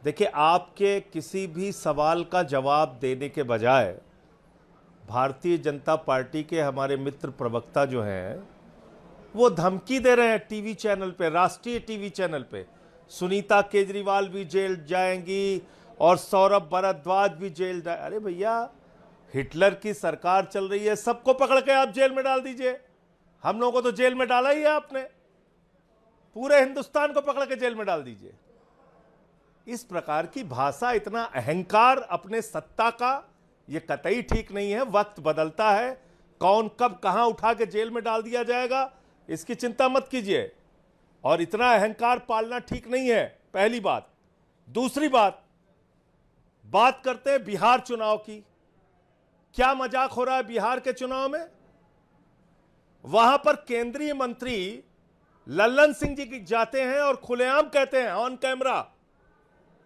देखिए, आपके किसी भी सवाल का जवाब देने के बजाय भारतीय जनता पार्टी के हमारे मित्र प्रवक्ता जो हैं वो धमकी दे रहे हैं टीवी चैनल पे, राष्ट्रीय टीवी चैनल पे। सुनीता केजरीवाल भी जेल जाएंगी और सौरभ भारद्वाज भी जेल जाए। अरे भैया, हिटलर की सरकार चल रही है, सबको पकड़ के आप जेल में डाल दीजिए। हम लोगों को तो जेल में डाला ही है आपने, पूरे हिंदुस्तान को पकड़ के जेल में डाल दीजिए। इस प्रकार की भाषा, इतना अहंकार अपने सत्ता का, यह कतई ठीक नहीं है। वक्त बदलता है, कौन कब कहां उठा के जेल में डाल दिया जाएगा इसकी चिंता मत कीजिए। और इतना अहंकार पालना ठीक नहीं है, पहली बात। दूसरी बात करते हैं बिहार चुनाव की। क्या मजाक हो रहा है बिहार के चुनाव में? वहां पर केंद्रीय मंत्री लल्लन सिंह जी जाते हैं और खुलेआम कहते हैं ऑन कैमरा,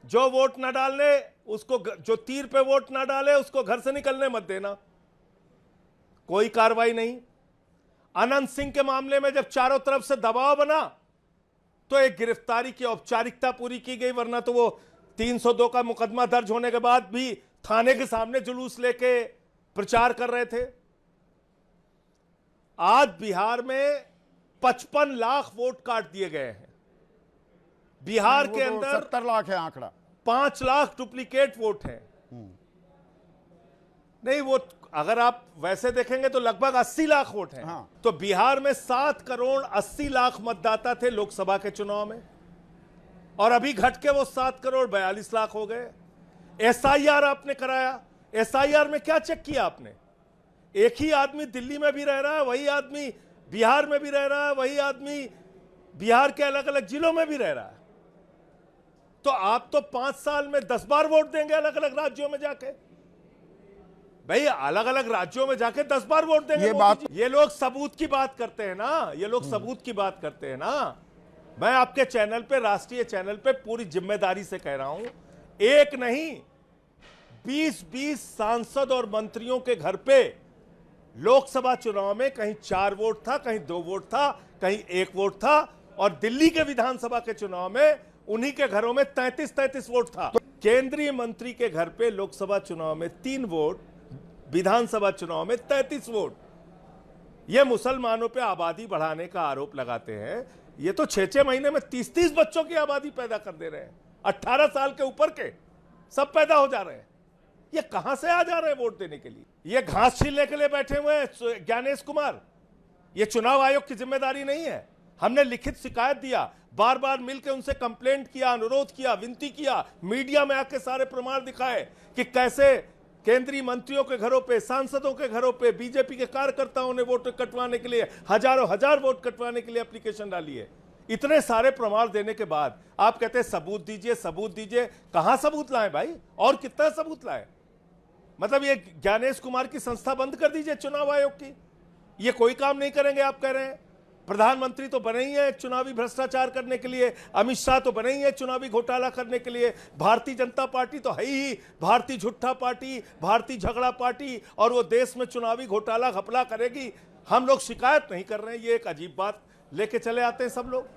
जो वोट ना डालने उसको, जो तीर पे वोट ना डाले उसको घर से निकलने मत देना। कोई कार्रवाई नहीं। अनंत सिंह के मामले में जब चारों तरफ से दबाव बना तो एक गिरफ्तारी की औपचारिकता पूरी की गई, वरना तो वो 302 का मुकदमा दर्ज होने के बाद भी थाने के सामने जुलूस लेके प्रचार कर रहे थे। आज बिहार में 55 लाख वोट काट दिए गए हैं। बिहार के अंदर 70 लाख है आंकड़ा, 5 लाख डुप्लीकेट वोट हैं। नहीं, वो अगर आप वैसे देखेंगे तो लगभग 80 लाख वोट हैं। हाँ। तो बिहार में 7 करोड़ 80 लाख मतदाता थे लोकसभा के चुनाव में, और अभी घट के वो 7 करोड़ 42 लाख हो गए। एसआईआर आपने कराया, एसआईआर में क्या चेक किया आपने? एक ही आदमी दिल्ली में भी रह रहा है, वही आदमी बिहार में भी रह रहा है, वही आदमी बिहार के अलग अलग जिलों में भी रह रहा है। तो आप तो 5 साल में 10 बार वोट देंगे अलग अलग राज्यों में जाके? भाई, अलग अलग राज्यों में जाके 10 बार वोट देंगे? ये लोग सबूत की बात करते हैं ना, ये लोग सबूत की बात करते हैं ना। मैं आपके चैनल पे, राष्ट्रीय चैनल पे पूरी जिम्मेदारी से कह रहा हूं, एक नहीं 20-20 सांसद और मंत्रियों के घर पे लोकसभा चुनाव में कहीं 4 वोट था, कहीं 2 वोट था, कहीं 1 वोट था, और दिल्ली के विधानसभा के चुनाव में उन्हीं के घरों में 33-33 वोट था। केंद्रीय मंत्री के घर पे लोकसभा चुनाव में 3 वोट, विधानसभा चुनाव में 33 वोट। ये मुसलमानों पे आबादी बढ़ाने का आरोप लगाते हैं। ये तो 6-6 महीने में 30-30 बच्चों की आबादी पैदा कर दे रहे हैं। 18 साल के ऊपर के सब पैदा हो जा रहे हैं। ये कहां से आ जा रहे हैं वोट देने के लिए? ये घास छीलने के लिए बैठे हुए हैं ज्ञानेश कुमार। ये चुनाव आयोग की जिम्मेदारी नहीं है। हमने लिखित शिकायत दिया, बार बार मिलकर उनसे कंप्लेंट किया, अनुरोध किया, विनती किया, मीडिया में आके सारे प्रमाण दिखाए कि कैसे केंद्रीय मंत्रियों के घरों पे, सांसदों के घरों पे बीजेपी के कार्यकर्ताओं ने वोट कटवाने के लिए, हजारों हजार वोट कटवाने के लिए एप्लीकेशन डाली है। इतने सारे प्रमाण देने के बाद आप कहते हैं सबूत दीजिए, सबूत दीजिए। कहां सबूत लाएं भाई? और कितना सबूत लाएं? मतलब ये ज्ञानेश कुमार की संस्था बंद कर दीजिए चुनाव आयोग की। ये कोई काम नहीं करेंगे आप कह रहे हैं। प्रधानमंत्री तो बने ही है चुनावी भ्रष्टाचार करने के लिए, अमित शाह तो बने ही है चुनावी घोटाला करने के लिए, भारतीय जनता पार्टी तो है ही भारतीय झूठा पार्टी, भारतीय झगड़ा पार्टी, और वो देश में चुनावी घोटाला घपला करेगी। हम लोग शिकायत नहीं कर रहे हैं, ये एक अजीब बात लेके चले आते हैं सब लोग।